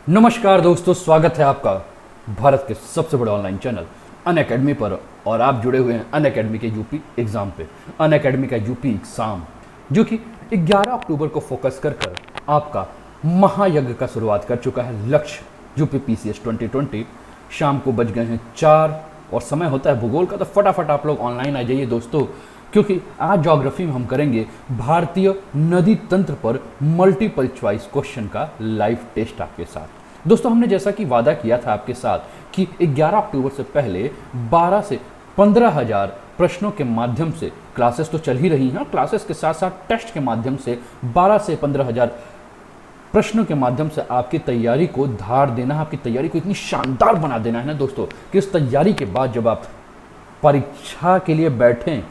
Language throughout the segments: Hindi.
नमस्कार दोस्तों, स्वागत है आपका भारत के सबसे बड़े ऑनलाइन चैनल अनअकैडमी पर। और आप जुड़े हुए हैं अनअकैडमी के यूपी एग्ज़ाम पे। अनअकैडमी का यूपी एग्ज़ाम जो कि 11 अक्टूबर को फोकस कर आपका महायज्ञ का शुरुआत कर चुका है। लक्ष्य यूपी पीसीएस 2020। शाम को बज गए हैं 4 और समय होता है भूगोल का, तो फटाफट आप लोग ऑनलाइन आ जाइए दोस्तों, क्योंकि आज ज्योग्राफी में हम करेंगे भारतीय नदी तंत्र पर मल्टीपल चॉइस क्वेश्चन का लाइव टेस्ट आपके साथ। दोस्तों, हमने जैसा कि वादा किया था आपके साथ कि 11 अक्टूबर से पहले 12 से 15,000 प्रश्नों के माध्यम से क्लासेस तो चल ही रही हैं, क्लासेस के साथ साथ टेस्ट के माध्यम से 12 से 15,000 प्रश्नों के माध्यम से आपकी तैयारी को धार देना है, आपकी तैयारी को इतनी शानदार बना देना है ना दोस्तों, कि इस तैयारी के बाद जब आप परीक्षा के लिए बैठें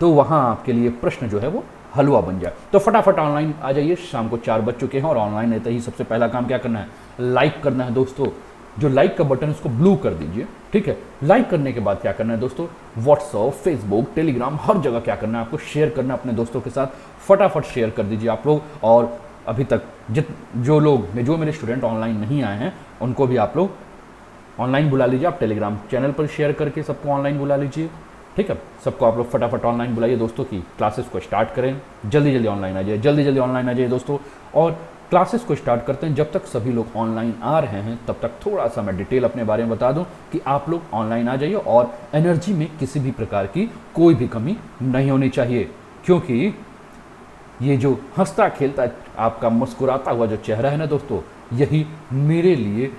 तो वहाँ आपके लिए प्रश्न जो है वो हलवा बन जाए। तो फटाफट ऑनलाइन आ जाइए। शाम को 4 बज चुके हैं और ऑनलाइन रहते ही सबसे पहला काम क्या करना है, लाइक करना है दोस्तों। जो लाइक का बटन है उसको ब्लू कर दीजिए, ठीक है। लाइक करने के बाद क्या करना है दोस्तों, व्हाट्सअप, फेसबुक, टेलीग्राम, हर जगह क्या करना है आपको, शेयर करना है अपने दोस्तों के साथ। फटाफट शेयर कर दीजिए आप लोग। और अभी तक जो मेरे स्टूडेंट ऑनलाइन नहीं आए हैं उनको भी आप लोग ऑनलाइन बुला लीजिए। आप टेलीग्राम चैनल पर शेयर करके सबको ऑनलाइन बुला लीजिए, ठीक है। सबको आप लोग फटाफट ऑनलाइन बुलाइए दोस्तों की क्लासेस को स्टार्ट करें। जल्दी जल्दी ऑनलाइन आ जाइए, जल्दी जल्दी ऑनलाइन आ जाइए दोस्तों। और क्लासेस को स्टार्ट करते हैं। जब तक सभी लोग ऑनलाइन आ रहे हैं तब तक थोड़ा सा मैं डिटेल अपने बारे में बता दूं कि आप लोग ऑनलाइन आ जाइए और एनर्जी में किसी भी प्रकार की कोई भी कमी नहीं होनी चाहिए, क्योंकि ये जो हंसता खेलता आपका मुस्कुराता हुआ जो चेहरा है ना दोस्तों, यही मेरे लिए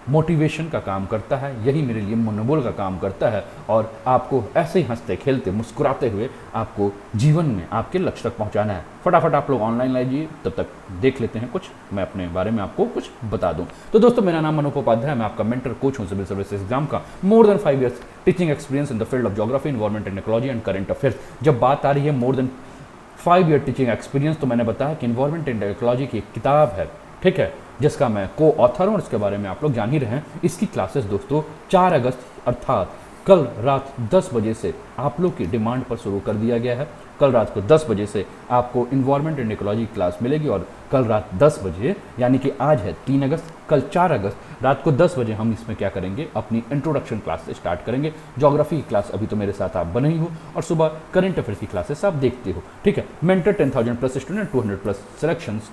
मोटिवेशन का काम करता है, यही मेरे लिए मनोबल का काम करता है। और आपको ऐसे ही हंसते खेलते मुस्कुराते हुए आपको जीवन में आपके लक्ष्य तक पहुंचाना है। फटाफट आप लोग ऑनलाइन लाइए। तब तक देख लेते हैं कुछ मैं अपने बारे में आपको कुछ बता दूं। तो दोस्तों, मेरा नाम अनूप उपाध्याय है, मैं आपका मेंटर कोच हूं सिविल सर्विस एग्जाम का। More than 5 years teaching experience in the field of geography, environment and ecology and current affairs. जब बात आ रही है more than 5 year teaching experience, तो मैंने बताया कि एनवायरमेंट एंड इकोलॉजी की एक किताब है, ठीक है, जिसका मैं को ऑथर हूँ और इसके बारे में आप लोग जान ही रहे हैं। इसकी क्लासेस दोस्तों 4 अगस्त अर्थात कल रात 10 बजे से आप लोग की डिमांड पर शुरू कर दिया गया है। कल रात को 10 बजे से आपको इन्वायरमेंट एंड इकोलॉजी की क्लास मिलेगी और कल रात 10 बजे यानी कि आज है 3 अगस्त, कल 4 अगस्त रात को 10 बजे हम इसमें क्या करेंगे, अपनी इंट्रोडक्शन क्लास से स्टार्ट करेंगे। ज्योग्राफी की क्लास अभी तो मेरे साथ आप बने ही हो और सुबह करंट अफेयर्स की क्लासेस आप देखते हो, ठीक है। Mentor 10,000 plus student, 200 plus selections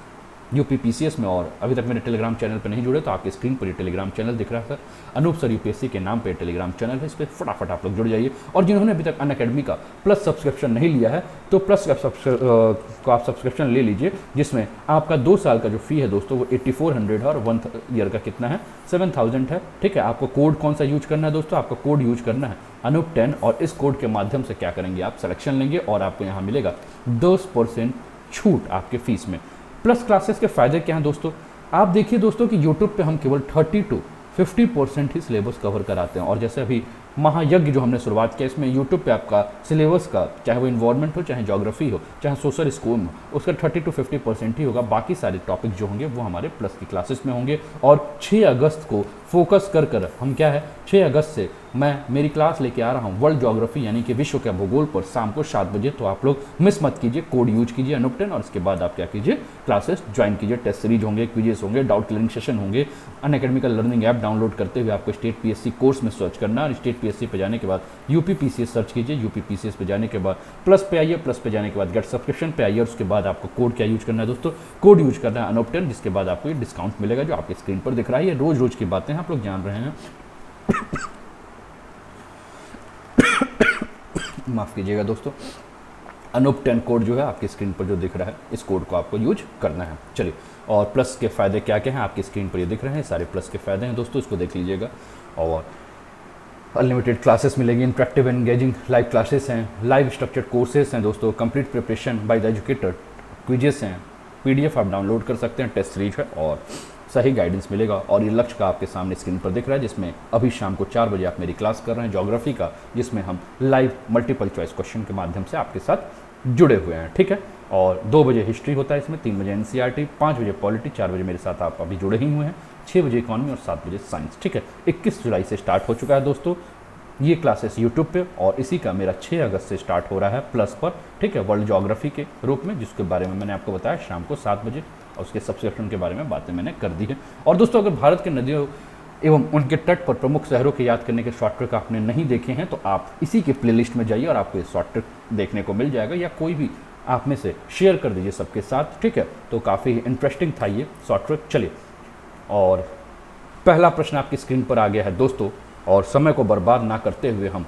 UP PCS में। और अभी तक मेरे टेलीग्राम चैनल पर नहीं जुड़े तो आपके स्क्रीन पर ये टेलीग्राम चैनल दिख रहा है, अनूप सर यूपीएससी के नाम पे टेलीग्राम चैनल है, इस पर फटाफट आप लोग जुड़ जाइए। और जिन्होंने अभी तक अनअकैडमी का प्लस सब्सक्रिप्शन नहीं लिया है तो प्लस को आप सब्सक्रिप्शन ले लीजिए, जिसमें आपका 2 साल का जो फी है दोस्तों वो 8400 है और 1 ईयर का कितना है, 7000 है, ठीक है। आपको कोड कौन सा यूज करना है दोस्तों, आपका कोड यूज करना है अनूप 10 और इस कोड के माध्यम से क्या करेंगे, आप सिलेक्शन लेंगे और आपको यहाँ मिलेगा 10% छूट आपके फीस में। प्लस क्लासेस के फायदे क्या हैं दोस्तों, आप देखिए दोस्तों कि यूट्यूब पे हम केवल 30 to 50% ही सिलेबस कवर कराते हैं। और जैसे अभी महायज्ञ जो हमने शुरुआत किया, इसमें यूट्यूब पे आपका सिलेबस का, चाहे वो इन्वायरमेंट हो, चाहे ज्योग्राफी हो, चाहे सोशल स्कूल हो, उसका 30 to 50% ही होगा। बाकी सारे टॉपिक जो होंगे वो हमारे प्लस की क्लासेस में होंगे। और 6 अगस्त को फोकस कर हम क्या है, 6 अगस्त से मैं मेरी क्लास लेके आ रहा हूँ वर्ल्ड ज्योग्राफी यानी कि विश्व के भूगोल पर, शाम को 7 बजे। तो आप लोग मिस मत कीजिए, कोड यूज कीजिए अनूप 10 और इसके बाद आप क्या कीजिए, क्लासेस ज्वाइन कीजिए। टेस्ट सीरीज होंगे, क्विजेस होंगे, डाउट क्लियरिंग सेशन होंगे। अनअकैडमी का लर्निंग ऐप डाउनलोड करते हुए आपको स्टेट पीएससी कोर्स में सर्च करना और स्टेट पीएससी पे जाने के बाद यूपी पीसीएस सर्च कीजिए। यूपी पीसीएस पे जाने के बाद प्लस पे आइए, प्लस पे जाने के बाद गेट सब्सक्रिप्शन पे आइए और उसके बाद आपको कोड क्या यूज करना है दोस्तों, कोड यूज करना है अनूप 10, जिसके बाद आपको ये डिस्काउंट मिलेगा जो आपके स्क्रीन पर दिख रहा है। ये रोज रोज की बातें हैं, आप लोग जान रहे हैं। माफ कीजिएगा दोस्तों, अनूप 10 कोड जो है आपकी स्क्रीन पर जो दिख रहा है, इस कोड को आपको यूज करना है। चलिए, और प्लस के फायदे क्या क्या हैं आपकी स्क्रीन पर ये दिख रहे हैं, सारे प्लस के फायदे हैं दोस्तों, इसको देख लीजिएगा। और अनलिमिटेड क्लासेस मिलेगी, इंटरेक्टिव एंगेजिंग लाइव क्लासेस हैं, लाइव स्ट्रक्चर्ड कोर्सेज हैं दोस्तों, complete preparation by the educator, quizzes हैं, पीडीएफ आप डाउनलोड कर सकते हैं, टेस्ट सीरीज है और सही गाइडेंस मिलेगा। और ये लक्ष्य का आपके सामने स्क्रीन पर दिख रहा है, जिसमें अभी शाम को 4 बजे आप मेरी क्लास कर रहे हैं ज्योग्राफी का, जिसमें हम लाइव मल्टीपल चॉइस क्वेश्चन के माध्यम से आपके साथ जुड़े हुए हैं, ठीक है। और 2 बजे हिस्ट्री होता है इसमें, 3 बजे एनसीईआरटी, 5 बजे पॉलिटी, 4 बजे मेरे साथ आप अभी जुड़े ही हुए हैं, 6 बजे इकॉनमी और 7 बजे साइंस, ठीक है। 21 जुलाई से स्टार्ट हो चुका है दोस्तों। ये क्लासेस यूट्यूब पे और इसी का मेरा 6 अगस्त से स्टार्ट हो रहा है प्लस पर, ठीक है, वर्ल्ड ज्योग्राफी के रूप में, जिसके बारे में मैंने आपको बताया शाम को 7 बजे, और उसके सब्सक्रिप्शन के बारे में बातें मैंने कर दी है। और दोस्तों अगर भारत के नदियों एवं उनके तट पर प्रमुख शहरों के याद करने के शॉर्ट ट्रिक आपने नहीं देखे हैं तो आप इसी के प्लेलिस्ट में जाइए और आपको ये शॉर्ट ट्रिक देखने को मिल जाएगा, या कोई भी आप में से शेयर कर दीजिए सबके साथ, ठीक है। तो काफ़ी इंटरेस्टिंग था ये शॉर्ट ट्रिक। चलिए, और पहला प्रश्न आपकी स्क्रीन पर आ गया है दोस्तों, और समय को बर्बाद ना करते हुए हम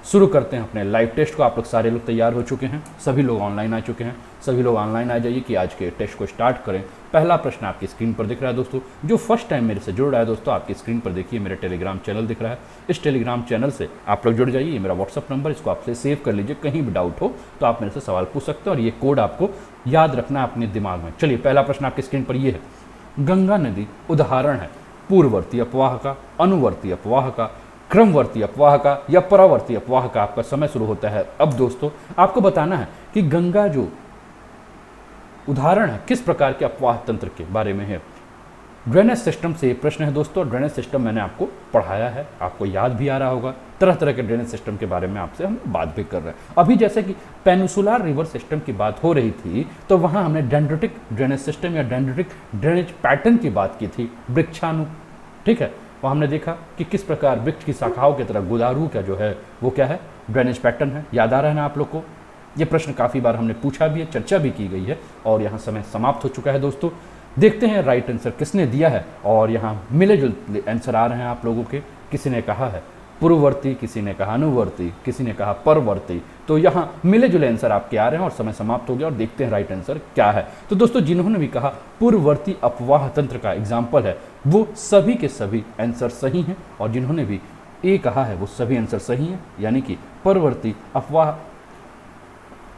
शुरू करते हैं अपने लाइव टेस्ट को। आप लोग सारे लोग तैयार हो चुके हैं, सभी लोग ऑनलाइन आ चुके हैं, सभी लोग ऑनलाइन आ जाइए कि आज के टेस्ट को स्टार्ट करें। पहला प्रश्न आपकी स्क्रीन पर दिख रहा है दोस्तों, जो फर्स्ट टाइम मेरे से जुड़ रहा है दोस्तों, आपकी स्क्रीन पर देखिए मेरा टेलीग्राम चैनल दिख रहा है। इस टेलीग्राम चैनल से आप लोग जुड़ जाइए, ये मेरा व्हाट्सअप नंबर, इसको आपसे सेव कर लीजिए, कहीं भी डाउट हो तो आप मेरे से सवाल पूछ सकते हैं और ये कोड आपको याद रखना है अपने दिमाग में। चलिए, पहला प्रश्न आपकी स्क्रीन पर ये है, गंगा नदी उदाहरण है पूर्ववर्ती अपवाह का, अनुवर्ती अपवाह का, क्रमवर्ती अपवाह का या परावर्ती अपवाह का। आपका समय शुरू होता है अब। दोस्तों आपको बताना है कि गंगा जो उदाहरण है किस प्रकार के अपवाह तंत्र के बारे में है। ड्रेनेज सिस्टम से ये प्रश्न है दोस्तों। ड्रेनेज सिस्टम मैंने आपको पढ़ाया है, आपको याद भी आ रहा होगा। तरह तरह के ड्रेनेज सिस्टम के बारे में आपसे हम बात भी कर रहे हैं। अभी जैसे कि पेनिसुलर रिवर सिस्टम की बात हो रही थी तो वहाँ हमने डेंड्रिटिक ड्रेनेज सिस्टम या डेंड्रिटिक ड्रेनेज पैटर्न की बात की थी, वृक्षाणु, ठीक है। वहाँ हमने देखा कि किस प्रकार वृक्ष की शाखाओं की तरह गुदारू का जो है वो क्या है, ड्रेनेज पैटर्न है। याद आ रहा है ना आप लोग को? ये प्रश्न काफ़ी बार हमने पूछा भी है, चर्चा भी की गई है, और यहाँ समय समाप्त हो चुका है दोस्तों। देखते हैं राइट आंसर किसने दिया है, और यहाँ मिले जुले आंसर आ रहे हैं आप लोगों के। किसी ने कहा है पूर्ववर्ती, किसी ने कहा अनुवर्ती, किसी ने कहा परवर्ती। तो यहाँ मिले जुले आंसर आपके आ रहे हैं और समय समाप्त हो गया, और देखते हैं राइट आंसर क्या है। तो दोस्तों जिन्होंने भी कहा पूर्ववर्ती अपवाह तंत्र का एग्जाम्पल है वो सभी के सभी आंसर सही हैं, और जिन्होंने भी ए कहा है वो सभी आंसर सही हैं, यानी कि परवर्ती अपवाह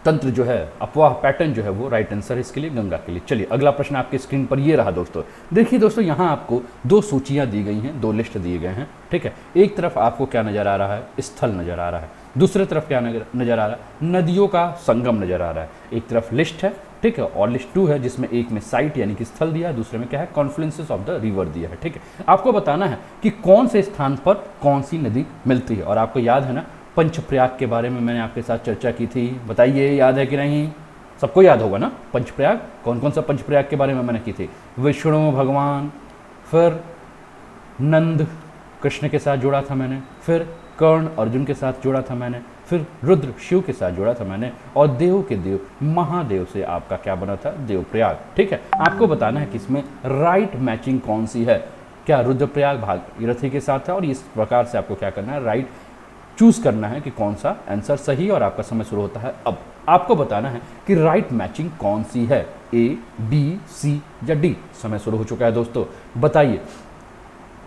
तंत्र जो है, अपवाह पैटर्न जो है वो राइट आंसर है इसके लिए, गंगा के लिए। चलिए अगला प्रश्न आपके स्क्रीन पर ये रहा दोस्तों। देखिए दोस्तों, यहाँ आपको दो सूचियाँ दी गई हैं, दो लिस्ट दिए गए हैं, ठीक है। एक तरफ आपको क्या नज़र आ रहा है, स्थल नज़र आ रहा है। दूसरी तरफ क्या नज़र आ रहा है, नदियों का संगम नज़र आ रहा है। एक तरफ लिस्ट है, ठीक है, और लिस्ट 2 है जिसमें एक में साइट यानी कि स्थल दिया है, दूसरे में क्या है, कॉन्फ्लुएंसेस ऑफ द रिवर दिया है, ठीक है। आपको बताना है कि कौन से स्थान पर कौन सी नदी मिलती है। और आपको याद है ना पंचप्रयाग के बारे में मैंने आपके साथ चर्चा की थी, बताइए याद है कि नहीं? सबको याद होगा ना पंचप्रयाग। कौन कौन सा पंचप्रयाग के बारे में मैंने की थी? विष्णु भगवान, फिर नंद कृष्ण के साथ जोड़ा था मैंने, फिर कर्ण अर्जुन के साथ जोड़ा था मैंने, फिर रुद्र शिव के साथ जोड़ा था मैंने, और देव के देव महादेव से आपका क्या बना था, देवप्रयाग, ठीक है। आपको बताना है कि इसमें राइट मैचिंग कौन सी है। क्या रुद्रप्रयाग भागीरथी के साथ है, और इस प्रकार से आपको क्या करना है, राइट चूज करना है कि कौन सा आंसर सही है। और आपका समय शुरू होता है अब। आपको बताना है कि राइट मैचिंग कौन सी है, ए, बी, सी या डी। समय शुरू हो चुका है दोस्तों। बताइए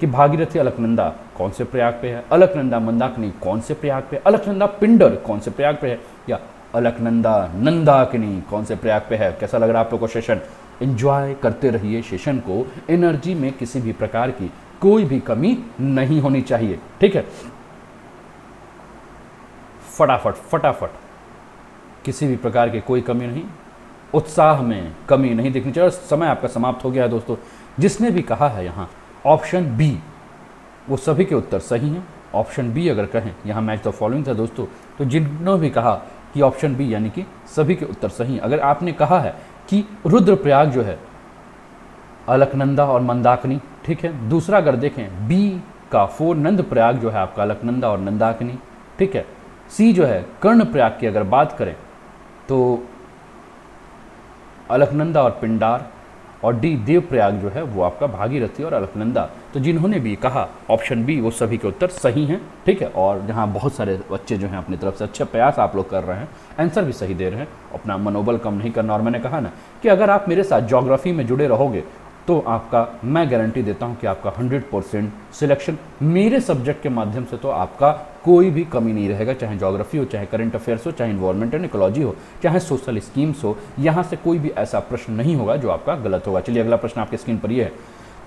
कि भागीरथी अलकनंदा कौन से प्रयाग पे है, अलकनंदा मंदाकिनी कौन से प्रयाग पे, अलकनंदा पिंडर कौन से प्रयाग पे है, या अलकनंदा नंदाकिनी कौन से प्रयाग पे है। कैसा लग रहा है आप लोग को सेशन? एंजॉय करते रहिए सेशन को। एनर्जी में किसी भी प्रकार की कोई भी कमी नहीं होनी चाहिए, ठीक है। फटाफट फटाफट, किसी भी प्रकार की कोई कमी नहीं, उत्साह में कमी नहीं दिखनी चाहिए। समय आपका समाप्त हो गया है दोस्तों। जिसने भी कहा है यहाँ ऑप्शन बी, वो सभी के उत्तर सही हैं। ऑप्शन बी अगर कहें, यहाँ मैच द फॉलोइंग था दोस्तों, तो जिन्होंने भी कहा कि ऑप्शन बी यानी कि सभी के उत्तर सही हैं। अगर आपने कहा है कि रुद्रप्रयाग जो है अलकनंदा और मंदाकिनी, ठीक है। दूसरा अगर देखें बी का 4 नंद प्रयाग जो है आपका अलकनंदा और नंदाकिनी, ठीक है। सी जो है कर्ण प्रयाग की अगर बात करें तो अलकनंदा और पिंडार, और डी देव प्रयाग जो है वो आपका भागीरथी और अलकनंदा। तो जिन्होंने भी कहा ऑप्शन बी वो सभी के उत्तर सही हैं, ठीक है। और जहाँ बहुत सारे बच्चे जो हैं अपनी तरफ से अच्छे प्रयास आप लोग कर रहे हैं, आंसर भी सही दे रहे हैं, अपना मनोबल कम नहीं करना। और मैंने कहा ना कि अगर आप मेरे साथ ज्योग्राफी में जुड़े रहोगे तो आपका मैं गारंटी देता हूं कि आपका 100% सिलेक्शन मेरे सब्जेक्ट के माध्यम से, तो आपका कोई भी कमी नहीं रहेगा। चाहे ज्योग्राफी हो, चाहे करंट अफेयर्स हो, चाहे इन्वायरमेंट एंड इकोलॉजी हो, चाहे सोशल स्कीम्स हो, यहाँ से कोई भी ऐसा प्रश्न नहीं होगा जो आपका गलत होगा। चलिए अगला प्रश्न आपके स्क्रीन पर ये है,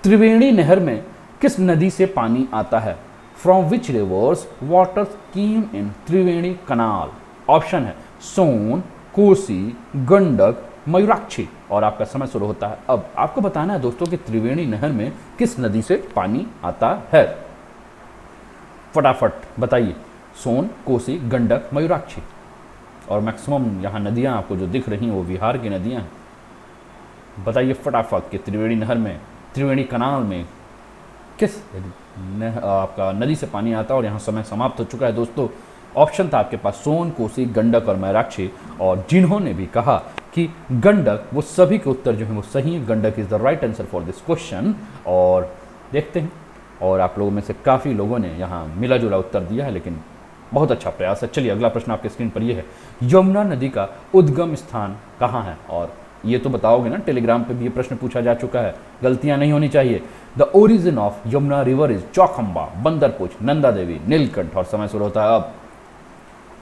त्रिवेणी नहर में किस नदी से पानी आता है? From which rivers water came in Triveni canal? Option है सोन, कोसी, गंडक, मयूराक्षी। और आपका समय शुरू होता है अब। आपको बताना है दोस्तों कि त्रिवेणी नहर में किस नदी से पानी आता है। फटाफट बताइए। सोन, कोसी, गंडक, मयूराक्षी। और मैक्सिमम यहाँ नदियाँ आपको जो दिख रही हैं वो बिहार की नदियाँ हैं। बताइए फटाफट कि त्रिवेणी नहर में, त्रिवेणी कनाल में किस आपका नदी से पानी आता है। और यहाँ समय समाप्त हो चुका है दोस्तों। ऑप्शन था आपके पास सोन, कोसी, गंडक और मयूराक्षी। और जिन्होंने भी कहा कि गंडक, वो सभी के उत्तर जो है वो सही है। Gandak is the right answer for this question. और देखते हैं, और आप लोगों में से काफ़ी लोगों ने यहाँ मिला जुला उत्तर दिया है, लेकिन बहुत अच्छा प्रयास है। चलिए अगला प्रश्न आपके स्क्रीन पर ये है, यमुना नदी का उद्गम स्थान कहाँ है। और ये तो बताओगे ना, टेलीग्राम पे भी ये प्रश्न पूछा जा चुका है, गलतियां नहीं होनी चाहिए। The origin of Yamuna river is Chaukhamba, Bandarpunch, Nanda Devi, Nilkanth. और समय शुरू होता है अब।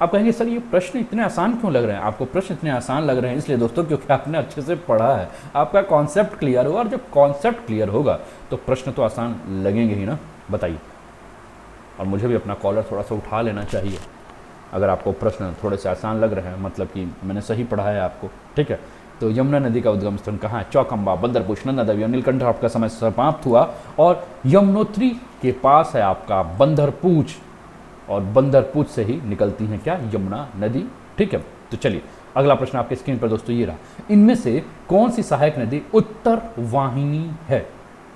आप कहेंगे सर ये प्रश्न इतने आसान क्यों लग रहे हैं। आपको प्रश्न इतने आसान लग रहे हैं इसलिए दोस्तों क्योंकि आपने अच्छे से पढ़ा है, आपका कॉन्सेप्ट क्लियर होगा। और जब कॉन्सेप्ट क्लियर होगा तो प्रश्न तो आसान लगेंगे ही ना। बताइए, और मुझे भी अपना कॉलर थोड़ा सा उठा लेना चाहिए अगर आपको प्रश्न थोड़े से आसान लग रहे हैं, मतलब कि मैंने सही पढ़ा है आपको। ठीक है, तो यमुना नदी का उद्गम स्थान कहाँ है। चौखंबा, बंदरपुच, नंदा देवी और नीलकंठ। आपका समय समाप्त हुआ। और यमुनोत्री के पास है आपका बंदरपूछ, और बंदरपूछ से ही निकलती है क्या, यमुना नदी। ठीक है, तो चलिए अगला प्रश्न आपके स्क्रीन पर दोस्तों ये रहा, इनमें से कौन सी सहायक नदी उत्तर वाहिनी है।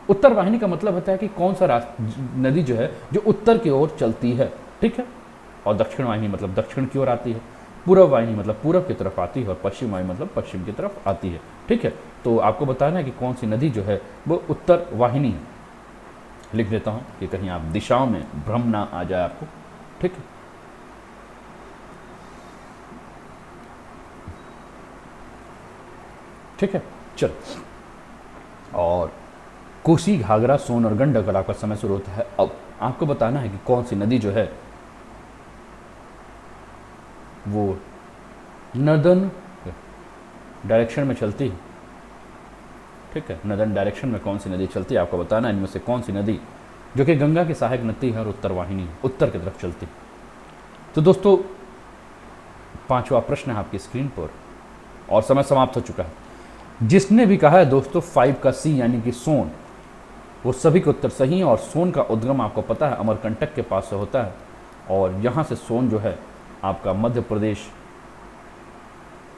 उत्तर वाहिनी का मतलब होता है कि कौन सा नदी जो है जो उत्तर की ओर चलती है। ठीक है, और दक्षिण वाहिनी मतलब दक्षिण की ओर आती है। पूर्व वाहिनी मतलब पूरब की तरफ आती है। और पश्चिम वाहिनी मतलब पश्चिम की तरफ आती है। ठीक है, तो आपको बताना है कि कौन सी नदी जो है वो उत्तर वाहिनी है। लिख देता हूं कि कहीं आप दिशाओं में भ्रम ना आ जाए आपको। ठीक है, ठीक है, चलो। और कोसी, घाघरा, सोन और गंडक का आपका समय शुरू होता है अब। आपको बताना है कि कौन सी नदी जो है वो नदन डायरेक्शन में चलती है। ठीक है, नदन डायरेक्शन में कौन सी नदी चलती है आपको बताना है। इनमें से कौन सी नदी जो कि गंगा की सहायक नदी है और उत्तर वाहिनी उत्तर की तरफ चलती है। तो दोस्तों पांचवा प्रश्न है आपकी स्क्रीन पर और समय समाप्त हो चुका है। जिसने भी कहा है दोस्तों 5 का सी यानी कि सोन, वो सभी के उत्तर सही हैं। और सोन का उद्गम आपको पता है अमरकंटक के पास से होता है। और यहाँ से सोन जो है आपका मध्य प्रदेश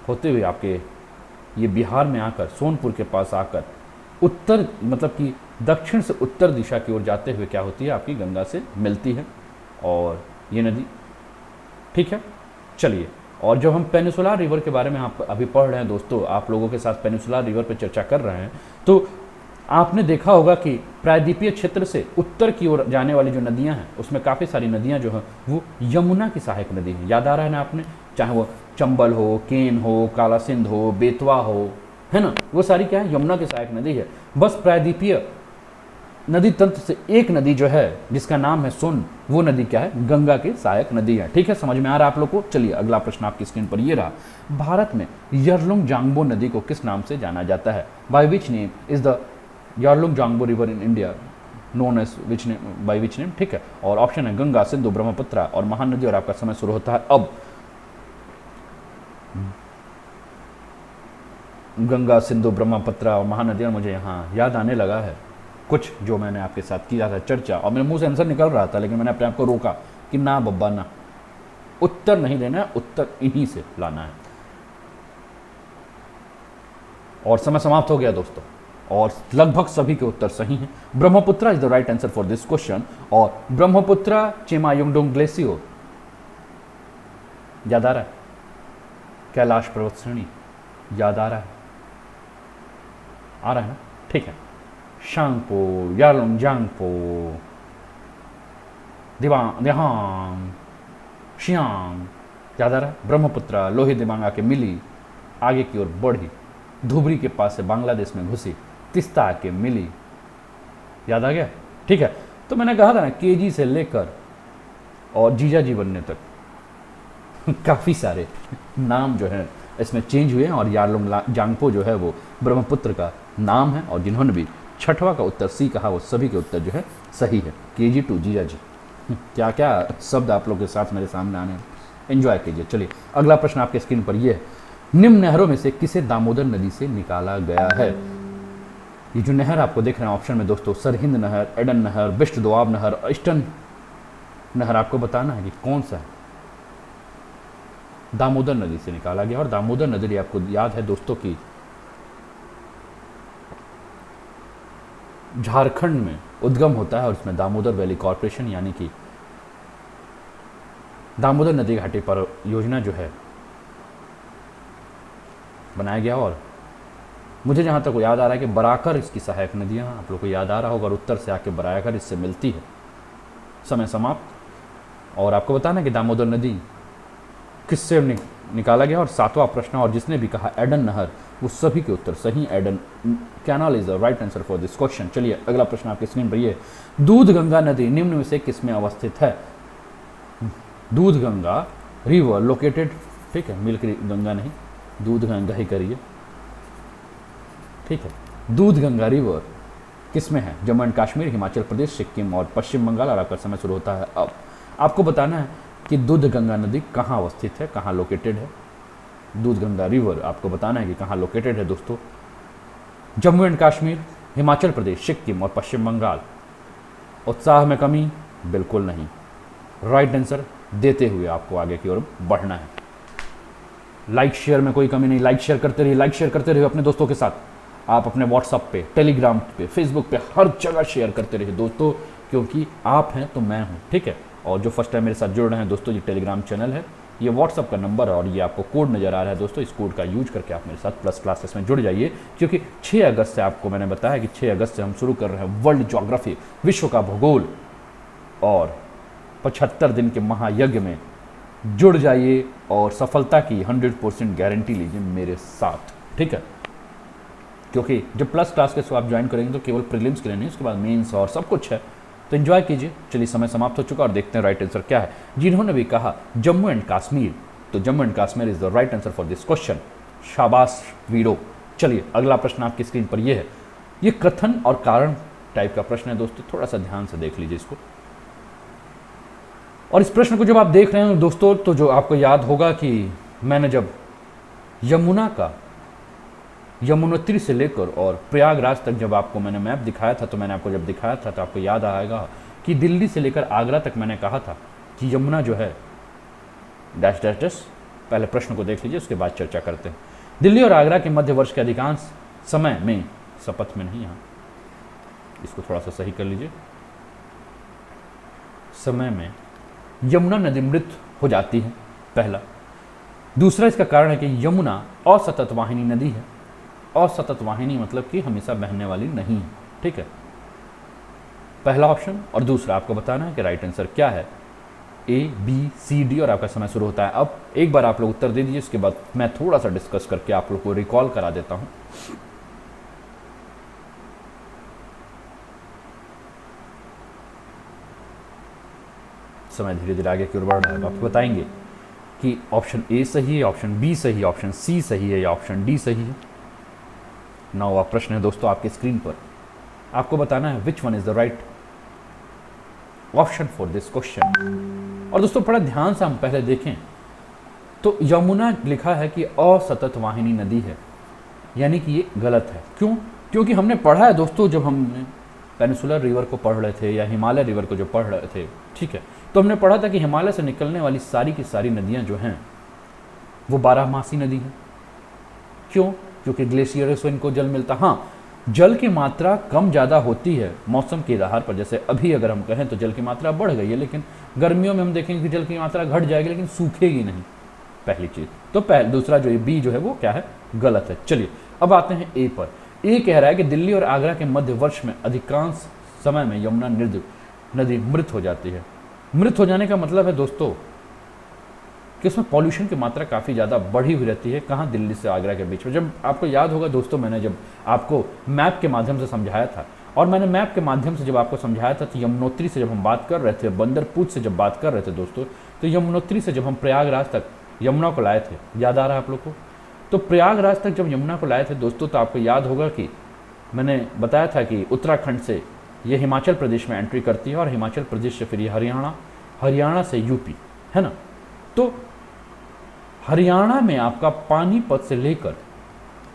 होते हुए आपके ये बिहार में आकर सोनपुर के पास आकर उत्तर मतलब कि दक्षिण से उत्तर दिशा की ओर जाते हुए क्या होती है आपकी गंगा से मिलती है। और ये नदी, ठीक है, चलिए। और जब हम पेनिसुलार रिवर के बारे में आप अभी पढ़ रहे हैं दोस्तों, आप लोगों के साथ पेनिसुलार रिवर पर चर्चा कर रहे हैं, तो आपने देखा होगा कि प्रायद्वीपीय क्षेत्र से उत्तर की ओर जाने वाली जो नदियां हैं उसमें काफ़ी सारी नदियां जो हैं वो यमुना की सहायक नदी हैं। याद आ रहा है ना आपने, चाहे वो चंबल हो, केन हो, काला सिंध हो, बेतवा हो, है ना, वो सारी क्या है, यमुना की सहायक नदी है। बस प्रायद्वीपीय नदी तंत्र से एक नदी जो है जिसका नाम है सोन, वो नदी क्या है, गंगा की सहायक नदी है। ठीक है, समझ में आ रहा है आप लोग को। चलिए अगला प्रश्न आपकी स्क्रीन पर ये रहा, भारत में यरलुंग जांगबो नदी को किस नाम से जाना जाता है। By which name is the Yarlung Zangbo river in India known as which name, by which name. ठीक है, और ऑप्शन है गंगा, सिंधु, ब्रह्मपुत्र और महानदी। और आपका समय शुरू होता है अब। गंगा, सिंधु, ब्रह्मपुत्र और महानदी। और मुझे यहाँ याद आने लगा है कुछ जो मैंने आपके साथ किया था चर्चा, और मेरे मुंह से आंसर निकल रहा था लेकिन मैंने अपने आप को रोका कि ना बब्बा ना, उत्तर नहीं देना है, उत्तर इन्हीं से लाना है। और समय समाप्त हो गया दोस्तों, और लगभग सभी के उत्तर सही हैं। Brahmaputra is the right answer for this question. और ब्रह्मपुत्र चिमायुंगडोंग ग्लेशियर, याद आ रहा है, कैलाश पर्वत श्रेणी याद आ रहा है, आ रहा है ना, ठीक है। शांगपो, यारलुंग जांगपो, दिहांग, शियांग, याद आ रहा है। ब्रह्मपुत्र लोही दिबांग आके मिली, आगे की ओर बढ़ी, धुबरी के पास से बांग्लादेश में घुसी, तिस्ता आके मिली, याद आ गया। ठीक है, तो मैंने कहा था ना केजी से लेकर और जीजाजी बनने तक काफ़ी सारे नाम जो है इसमें चेंज हुए हैं। और यारलुंग जांगपो जो है वो ब्रह्मपुत्र का नाम है। और जिन्होंने भी छठवां का उत्तर सी कहा वो सभी के उत्तर जो है सही है। केजी टू जीजाजी, क्या क्या शब्द आप लोग के साथ मेरे सामने आने, एंजॉय कीजिए। चलिए अगला प्रश्न आपके स्क्रीन पर ये है, निम्न नहरों में से किसे दामोदर नदी से निकाला गया है। ये जो नहर आपको देख रहे हैं ऑप्शन में दोस्तों, सरहिंद नहर, एडन नहर, बिष्ट दोआब नहर, ईस्टर्न नहर आपको बताना है कि कौन सा है। दामोदर नदी से निकाला गया, और दामोदर नदी आपको याद है दोस्तों की झारखंड में उद्गम होता है, और इसमें दामोदर वैली कॉरपोरेशन यानी कि दामोदर नदी घाटी पर योजना जो है बनाया गया। और मुझे जहाँ तक याद आ रहा है कि बराकर इसकी सहायक नदियाँ, आप लोग को याद आ रहा होगा, और उत्तर से आके बराकर इससे मिलती है। समय समाप्त। और आपको बताना है कि दामोदर नदी किससे निकाला गया, और 7वां प्रश्न, और जिसने भी कहा एडन नहर, वो सभी के उत्तर सही। Aden canal is the right answer for this question. चलिए अगला प्रश्न आपकी स्क्रीन पर ये, दूध गंगा नदी निम्न में से किसमें अवस्थित है? दूध गंगा रिवर लोकेटेड, ठीक है, मिल्क गंगा नहीं, दूध गंगा ही करिए, ठीक है। दूध गंगा रिवर किसमें है? जम्मू एंड कश्मीर, हिमाचल प्रदेश, सिक्किम और पश्चिम बंगाल। और आपका समय शुरू होता है अब। आपको बताना है कि दूध गंगा नदी कहाँ अवस्थित है, कहाँ लोकेटेड है। दूध गंगा रिवर आपको बताना है कि कहाँ लोकेटेड है दोस्तों। जम्मू एंड कश्मीर, हिमाचल प्रदेश, सिक्किम और पश्चिम बंगाल। उत्साह में कमी बिल्कुल नहीं, राइट आंसर देते हुए आपको आगे की ओर बढ़ना है। लाइक शेयर में कोई कमी नहीं, लाइक शेयर करते रहिए, लाइक शेयर करते रहिए अपने दोस्तों के साथ। आप अपने व्हाट्सएप पे, टेलीग्राम पे, फेसबुक पे, हर जगह शेयर करते रहिए दोस्तों, क्योंकि आप हैं तो मैं हूँ, ठीक है। और जो फर्स्ट टाइम मेरे साथ जुड़ रहे हैं दोस्तों, ये टेलीग्राम चैनल है, ये व्हाट्सअप का नंबर है, और ये आपको कोड नज़र आ रहा है दोस्तों। इस कोड का यूज करके आप मेरे साथ प्लस क्लासेस में जुड़ जाइए, क्योंकि 6 अगस्त से आपको मैंने बताया कि 6 अगस्त से हम शुरू कर रहे हैं वर्ल्ड ज्योग्राफी, विश्व का भूगोल। और 75 दिन के महायज्ञ में जुड़ जाइए और सफलता की 100% गारंटी लीजिए मेरे साथ, ठीक है। क्योंकि जब प्लस क्लास के साथ आप ज्वाइन करेंगे तो केवल प्रीलिम्स के लिए नहीं, उसके बाद मेंस और सब कुछ है, तो एंजॉय कीजिए। चलिए समय समाप्त हो चुका, और देखते हैं राइट आंसर क्या है। जिन्होंने भी कहा जम्मू एंड कश्मीर, तो Jammu and Kashmir is the right answer for this question. शाबाश वीरो। चलिए अगला प्रश्न आपकी स्क्रीन पर यह है, ये कथन और कारण टाइप का प्रश्न है दोस्तों, थोड़ा सा ध्यान से देख लीजिए इसको। और इस प्रश्न को जब आप देख रहे हैं दोस्तों, तो जो आपको याद होगा कि मैंने जब यमुना का यमुनोत्री से लेकर और प्रयागराज तक जब आपको मैंने मैप दिखाया था, तो मैंने आपको जब दिखाया था तो आपको याद आएगा कि दिल्ली से लेकर आगरा तक मैंने कहा था कि यमुना जो है डैश डैश डैश। पहले प्रश्न को देख लीजिए, उसके बाद चर्चा करते हैं। दिल्ली और आगरा के मध्य वर्ष के अधिकांश समय में, शपथ में नहीं, यहाँ इसको थोड़ा सा सही कर लीजिए, समय में यमुना नदी मृत हो जाती है, पहला। दूसरा इसका कारण है कि यमुना असतत वाहिनी नदी है। असतत वाहिनी मतलब कि हमेशा बहने वाली नहीं है, ठीक है, पहला ऑप्शन। और दूसरा आपको बताना है कि राइट आंसर क्या है, ए बी सी डी। और आपका समय शुरू होता है अब। एक बार आप लोग उत्तर दे दीजिए, उसके बाद मैं थोड़ा सा डिस्कस करके आप लोग को रिकॉल करा देता हूं। समय धीरे धीरे आगे की ओर बढ़ रहा है, तो आपको बताएंगे कि ऑप्शन ए सही है, ऑप्शन बी सही है, ऑप्शन सी सही है या ऑप्शन डी सही है। 9वां प्रश्न है दोस्तों आपकी स्क्रीन पर, आपको बताना है which one is the right option for this question. और दोस्तों बड़ा ध्यान से हम पहले देखें तो यमुना लिखा है कि असतत वाहिनी नदी है, यानी कि ये गलत है। क्यों? क्योंकि हमने पढ़ा है दोस्तों, जब हमने पेनिसुलर रिवर को पढ़ रहे थे या हिमालय रिवर को जो पढ़ रहे थे, ठीक है, तो हमने पढ़ा था कि हिमालय से निकलने वाली सारी की सारी नदियां जो हैं वो 12मासी नदी हैं। क्यों? क्योंकि ग्लेशियरों से इनको जल मिलता। हाँ, जल की मात्रा कम ज़्यादा होती है मौसम के आधार पर। जैसे अभी अगर हम कहें तो जल की मात्रा बढ़ गई है, लेकिन गर्मियों में हम देखेंगे कि जल की मात्रा घट जाएगी, लेकिन सूखेगी नहीं, पहली चीज़ तो। दूसरा जो ये बी जो है वो क्या है, गलत है। चलिए अब आते हैं ए पर। ए कह रहा है कि दिल्ली और आगरा के मध्य वर्ष में अधिकांश समय में यमुना नदी मृत हो जाती है। मृत हो जाने का मतलब है दोस्तों कि उसमें पॉल्यूशन की मात्रा काफ़ी ज़्यादा बढ़ी हुई रहती है। कहाँ? दिल्ली से आगरा के बीच में। जब आपको याद होगा दोस्तों, मैंने जब आपको मैप के माध्यम से समझाया था, और मैंने मैप के माध्यम से जब आपको समझाया था तो यमुनोत्री से जब हम बात कर रहे थे, बंदरपूछ से जब बात कर रहे थे दोस्तों, तो यमुनोत्री से जब हम प्रयागराज तक यमुना को लाए थे, याद आ रहा है आप लोग को? तो प्रयागराज तक जब यमुना को लाए थे दोस्तों, तो आपको याद होगा कि मैंने बताया था कि उत्तराखंड से ये हिमाचल प्रदेश में एंट्री करती है, और हिमाचल प्रदेश से फिर ये हरियाणा से यूपी, है ना। तो हरियाणा में आपका पानीपत से लेकर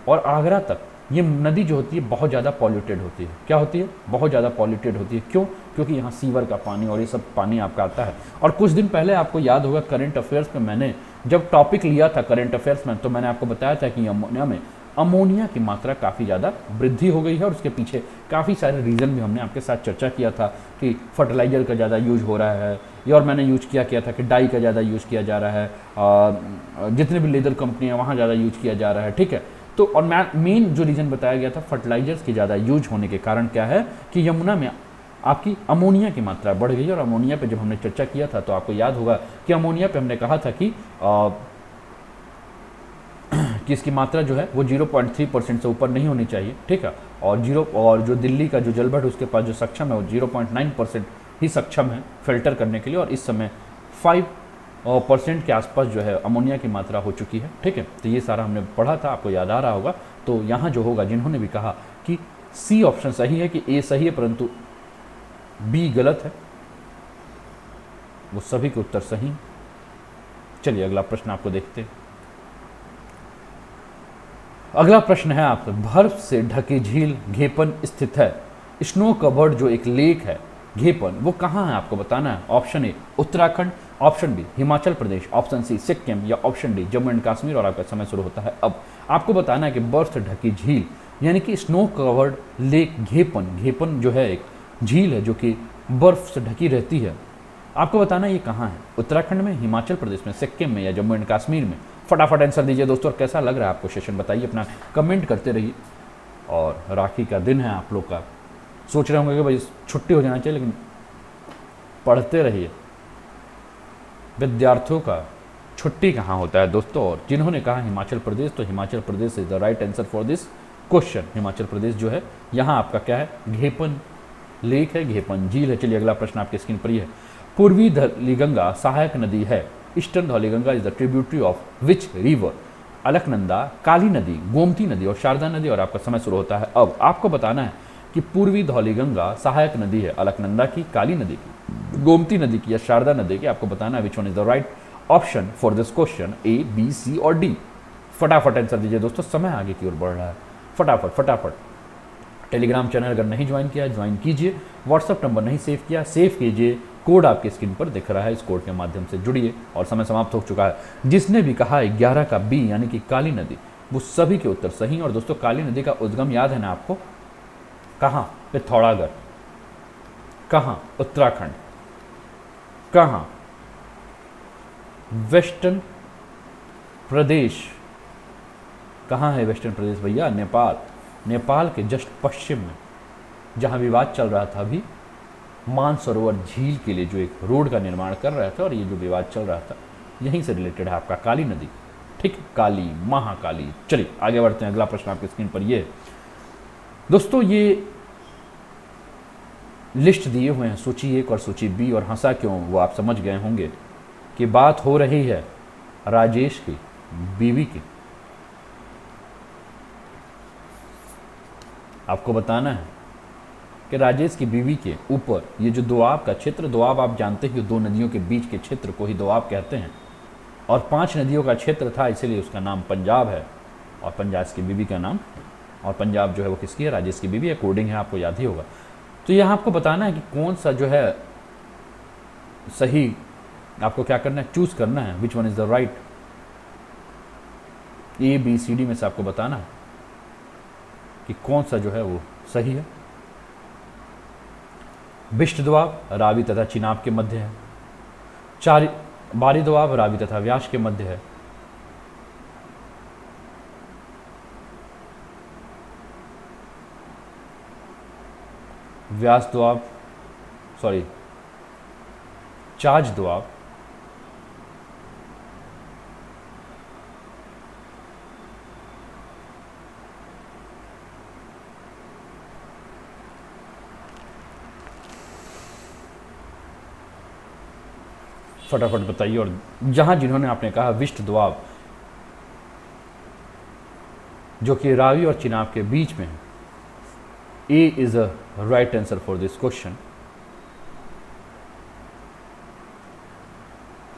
और आगरा तक ये नदी जो होती है बहुत ज़्यादा पॉल्यूटेड होती है। क्या होती है? बहुत ज़्यादा पॉल्यूटेड होती है। क्यों? क्योंकि यहाँ सीवर का पानी और ये सब पानी आपका आता है। और कुछ दिन पहले आपको याद होगा करंट अफेयर्स में मैंने जब टॉपिक लिया था करंट अफेयर्स में, तो मैंने आपको बताया था कि अमोनिया में अमोनिया की मात्रा काफ़ी ज़्यादा वृद्धि हो गई है और उसके पीछे काफ़ी सारे रीज़न भी हमने आपके साथ चर्चा किया था कि फर्टिलाइज़र का ज़्यादा यूज हो रहा है, या और मैंने यूज किया था कि डाई का ज़्यादा यूज़ किया जा रहा है, जितने भी लेदर कंपनी है वहाँ ज़्यादा यूज किया जा रहा है, ठीक है। तो और मेन जो रीज़न बताया गया था फर्टिलाइजर्स के ज़्यादा यूज होने के कारण क्या है कि यमुना में आपकी अमोनिया की मात्रा बढ़ गई। और अमोनिया पे जब हमने चर्चा किया था तो आपको याद होगा कि अमोनिया पे हमने कहा था कि इसकी मात्रा जो है वो 0.3% से ऊपर नहीं होनी चाहिए, ठीक है। और जो दिल्ली का जो जलभट उसके पास जो सक्षम है वो 0.9% ही सक्षम है फिल्टर करने के लिए, और इस समय 5% के आसपास जो है अमोनिया की मात्रा हो चुकी है, ठीक है। तो ये सारा हमने पढ़ा था, आपको याद आ रहा होगा। तो यहाँ जो होगा, जिन्होंने भी कहा कि सी ऑप्शन सही है, कि ए सही है परंतु बी गलत है, वो सभी के उत्तर सही हैं। चलिए अगला प्रश्न आपको देखते हैं। अगला प्रश्न है आपसे, बर्फ से ढकी झील घेपन स्थित है। स्नो कवर्ड जो एक लेक है घेपन, वो कहाँ है आपको बताना है। Option A Uttarakhand, option B Himachal Pradesh, option C Sikkim, या option D Jammu and Kashmir. और आपका समय शुरू होता है अब। आपको बताना है कि बर्फ से ढकी झील यानी कि स्नो कवर्ड लेक घेपन जो है एक झील है जो कि बर्फ से ढकी रहती है। आपको बताना है ये कहाँ है, उत्तराखंड में, हिमाचल प्रदेश में, सिक्किम में, या जम्मू एंड कश्मीर में। फटाफट आंसर दीजिए दोस्तों। और कैसा लग रहा है आपको सेशन, बताइए, अपना कमेंट करते रहिए। और राखी का दिन है आप लोग का, सोच रहे होंगे कि भाई छुट्टी हो जाना चाहिए, लेकिन पढ़ते रहिए। विद्यार्थियों का छुट्टी कहाँ होता है दोस्तों। और जिन्होंने कहा हिमाचल प्रदेश, तो Himachal Pradesh is the right answer for this question. Himachal Pradesh जो है यहाँ आपका क्या है, घेपन लेक है, घेपन झील है। चलिए अगला प्रश्न आपकी स्क्रीन पर ही है। पूर्वी धौलीगंगा सहायक नदी है। Eastern Dhauliganga is the tributary of which river. Alaknanda, Kali नदी, गोमती नदी और शारदा नदी। और आपका समय शुरू होता है अब। आपको बताना है कि पूर्वी धौलीगंगा सहायक नदी है अलकनंदा की, काली नदी की, गोमती नदी की, या शारदा नदी की। आपको बताना है which one is the right option for this question, A, B, C और डी। फटाफट आंसर दीजिए दोस्तों, समय आगे की ओर बढ़ रहा है। फटाफट। टेलीग्राम चैनल अगर नहीं ज्वाइन किया ज्वाइन कीजिए। व्हाट्सअप नंबर नहीं सेव किया सेव कीजिए। कोड आपके स्क्रीन पर दिख रहा है, इस कोड के माध्यम से जुड़िए। और समय समाप्त हो चुका है। जिसने भी कहा 11 का बी यानी कि काली नदी, वो सभी के उत्तर सही। और दोस्तों काली नदी का उद्गम याद है ना आपको, कहाँ, पिथौरागढ़। कहाँ, उत्तराखंड। कहाँ, वेस्टर्न प्रदेश। कहाँ है वेस्टर्न प्रदेश भैया, नेपाल। नेपाल के जस्ट पश्चिम में, जहाँ विवाद चल रहा था अभी मानसरोवर झील के लिए, जो एक रोड का निर्माण कर रहा था, और ये जो विवाद चल रहा था यहीं से रिलेटेड है आपका काली नदी, ठीक, काली, महाकाली। चलिए आगे बढ़ते हैं। अगला प्रश्न आपकी स्क्रीन पर ये है दोस्तों, ये लिस्ट दिए हुए हैं सूची 1 और सूची बी, और हंसा क्यों वो आप समझ गए होंगे कि बात हो रही है राजेश की बीवी की। आपको बताना है कि राजेश की बीवी के ऊपर ये जो दोआब का क्षेत्र, दोआब आप जानते हैं 2 नदियों के बीच के क्षेत्र को ही दोआब कहते हैं, और 5 नदियों का क्षेत्र था, इसलिए उसका नाम पंजाब है, और पंजाब की बीवी का नाम, और पंजाब जो है वो किसकी है, राजेश की बीवी है। कोडिंग है, आपको याद ही होगा। तो यहाँ आपको बताना है कि कौन सा जो है सही, आपको क्या करना है, चूज करना है, which one is the right, A, B, C, D में से आपको बताना है कि कौन सा जो है वो सही है। बिष्ट दोआब रावी तथा चिनाब के मध्य है। बारी दोआब रावी तथा व्यास के मध्य है। व्यास दोआब, सॉरी, चाज दोआब फटाफट बताइए। और जहां जिन्होंने आपने कहा विष्ट दोआब, जो कि रावी और चिनाब के बीच में है, A is a right answer for this question.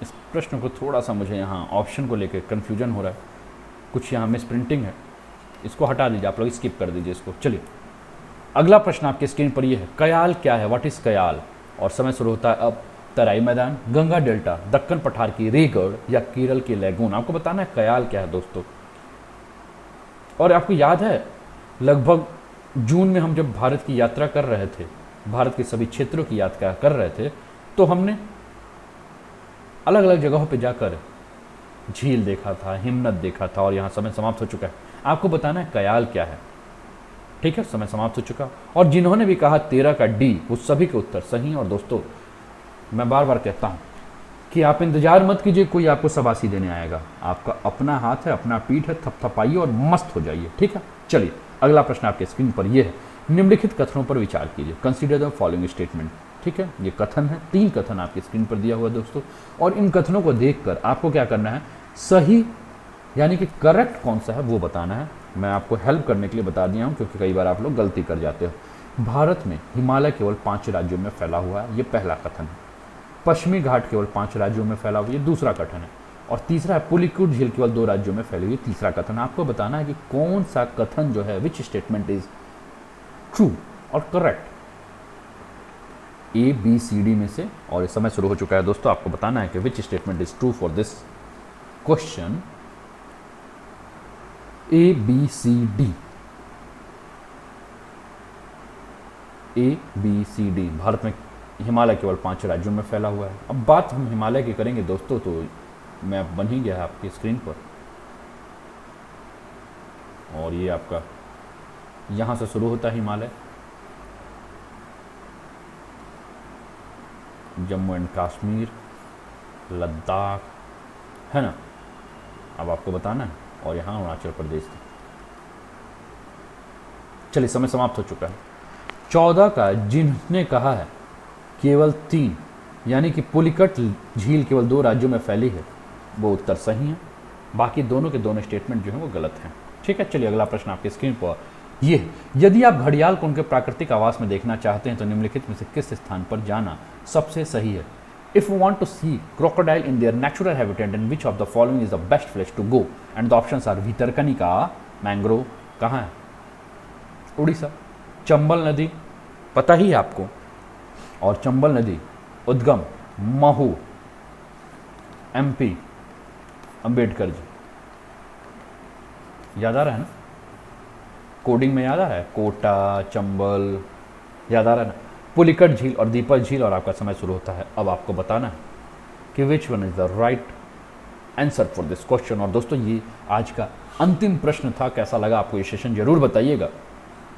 इस प्रश्न को थोड़ा सा मुझे यहाँ ऑप्शन को लेकर कंफ्यूजन हो रहा है, कुछ यहाँ मिस प्रिंटिंग है, इसको हटा दीजिए, आप लोग स्किप कर दीजिए इसको। चलिए अगला प्रश्न आपकी स्क्रीन पर यह है, कयाल क्या है, व्हाट इज कयाल? और समय शुरू होता है अब। तराई मैदान, गंगा डेल्टा, दक्कन पठार की रेगड़ या केरल की लैगून? आपको बताना है कयाल क्या है दोस्तों। और आपको याद है लगभग जून में हम जब भारत की यात्रा कर रहे थे, भारत के सभी क्षेत्रों की यात्रा कर रहे थे, तो हमने अलग अलग जगहों पर जाकर झील देखा था, हिमनद देखा था। और यहाँ समय समाप्त हो चुका है। आपको बताना है कयाल क्या है। ठीक है, समय समाप्त हो चुका। और जिन्होंने भी कहा 13 का डी, उस सभी के उत्तर सही। और दोस्तों मैं बार बार कहता हूँ कि आप इंतजार मत कीजिए कोई आपको शाबाशी देने आएगा। आपका अपना हाथ है, अपना पीठ है, थपथपाइए और मस्त हो जाइए। ठीक है, चलिए अगला प्रश्न आपके स्क्रीन पर यह है, निम्नलिखित कथनों पर विचार कीजिए। Consider the following statement. ठीक है, ये कथन है, 3 कथन आपकी स्क्रीन पर दिया हुआ है दोस्तों। और इन कथनों को देखकर आपको क्या करना है, सही यानी कि करेक्ट कौन सा है वो बताना है। मैं आपको हेल्प करने के लिए बता दिया हूँ, क्योंकि कई बार आप लोग गलती कर जाते हो। भारत में हिमालय केवल 5 राज्यों में फैला हुआ है, ये पहला कथन है। पश्चिमी घाट केवल 5 राज्यों में फैला हुआ, ये दूसरा कथन है। और तीसरा है पुलिकुट झील केवल 2 राज्यों में फैली हुई, तीसरा कथन। आपको बताना है कि कौन सा कथन जो है, विच स्टेटमेंट इज ट्रू और करेक्ट, ABCD में से। और इस समय शुरू हो चुका है दोस्तों। आपको बताना है कि which statement is true for this question. ABCD, ABCD। Bharat में हिमालय केवल 5 राज्यों में फैला हुआ है। अब बात हम हिमालय की करेंगे दोस्तों, तो मैप बन ही गया है आपकी स्क्रीन पर। और ये आपका यहां से शुरू होता है हिमालय, जम्मू एंड कश्मीर, लद्दाख, है ना। अब आपको बताना है। और यहाँ अरुणाचल प्रदेश था। चलिए समय समाप्त हो चुका है। 14 का जिन्होंने कहा है केवल 3 यानी कि पुलिकट झील केवल 2 राज्यों में फैली है, वो उत्तर सही है। बाकी दोनों के दोनों स्टेटमेंट जो है वो गलत हैं। ठीक है, चलिए अगला प्रश्न आपकी स्क्रीन पर ये है, यदि आप घड़ियाल को उनके प्राकृतिक आवास में देखना चाहते हैं तो निम्नलिखित में से किस स्थान पर जाना सबसे सही है? If you want to see crocodile in their natural habitat, then which of the following is the best place to go? And the options are Bhitarkanika, mangrove, कहाँ है? उड़ीसा। चंबल नदी पता ही है आपको, और चंबल नदी उद्गम महू, MP, अंबेडकर जी। याद आ रहा है ना, कोडिंग में याद आ रहा है, कोटा, चंबल, याद आ रहा है ना। पुलिकट झील और दीपक झील। और आपका समय शुरू होता है अब। आपको बताना है कि विच one is the right answer for this question. और दोस्तों ये आज का अंतिम प्रश्न था। कैसा लगा आपको ये सेशन जरूर बताइएगा,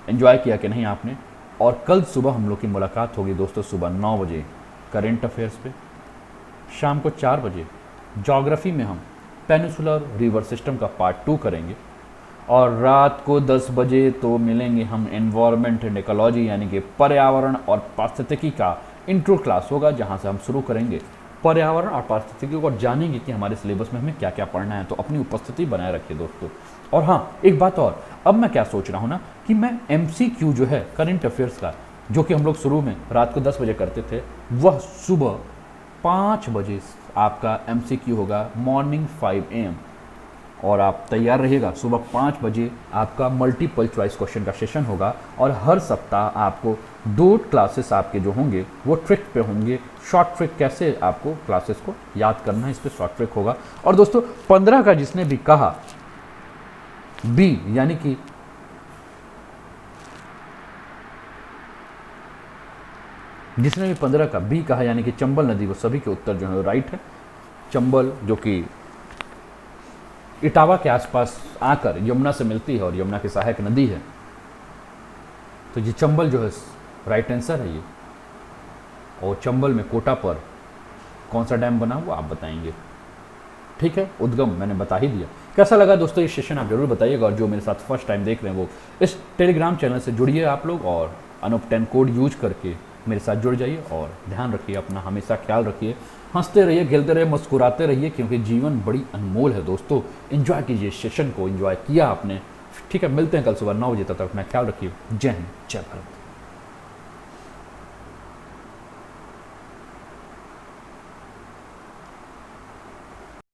एंजॉय किया कि नहीं आपने। और कल सुबह हम लोग की मुलाकात होगी दोस्तों, सुबह 9 बजे करेंट अफेयर्स पे, शाम को 4 बजे ज्योग्राफी में हम पेनिसुलर रिवर सिस्टम का पार्ट 2 करेंगे। और रात को 10 बजे तो मिलेंगे हम एनवायरमेंट एंड इकोलॉजी यानी कि पर्यावरण और पारिस्थितिकी का इंट्रो क्लास होगा, जहां से हम शुरू करेंगे पर्यावरण और पारिस्थितिकी को और जानेंगे कि हमारे सिलेबस में हमें क्या क्या पढ़ना है। तो अपनी उपस्थिति बनाए रखिए दोस्तों। और हाँ, एक बात और, अब मैं क्या सोच रहा हूँ ना कि मैं MCQ जो है करंट अफेयर्स का, जो कि हम लोग शुरू में रात को 10 बजे करते थे, वह सुबह 5 बजे आपका MCQ होगा, मॉर्निंग 5 AM। और आप तैयार रहिएगा, सुबह 5 बजे आपका मल्टीपल चॉइस क्वेश्चन का सेशन होगा। और हर सप्ताह आपको 2 क्लासेस आपके जो होंगे वो ट्रिक पे होंगे। शॉर्ट ट्रिक, कैसे आपको क्लासेस को याद करना है, इस पर शॉर्ट ट्रिक होगा। और दोस्तों 15 का जिसने भी कहा B यानी कि जिसने भी 15 का B कहा यानी कि चंबल नदी, वो सभी के उत्तर जो है राइट है। चंबल जो कि इटावा के आसपास आकर यमुना से मिलती है और यमुना की सहायक नदी है, तो ये चंबल जो है राइट आंसर है ये। और चंबल में कोटा पर कौन सा डैम बना वो आप बताएंगे। ठीक है, उद्गम मैंने बता ही दिया। कैसा लगा दोस्तों ये सेशन आप जरूर बताइएगा। और जो मेरे साथ फर्स्ट टाइम देख रहे हैं वो इस टेलीग्राम चैनल से जुड़िए आप लोग, और अनूप 10 कोड यूज करके मेरे साथ जुड़ जाइए। और ध्यान रखिए अपना, हमेशा ख्याल रखिए, हंसते रहिए, खेलते रहिए, मुस्कुराते रहिए, क्योंकि जीवन बड़ी अनमोल है दोस्तों। एंजॉय कीजिए सेशन को, एंजॉय किया आपने। ठीक है, मिलते हैं कल सुबह 9 बजे, तब तक अपना ख्याल रखिए। जय हिंद, जय भारत।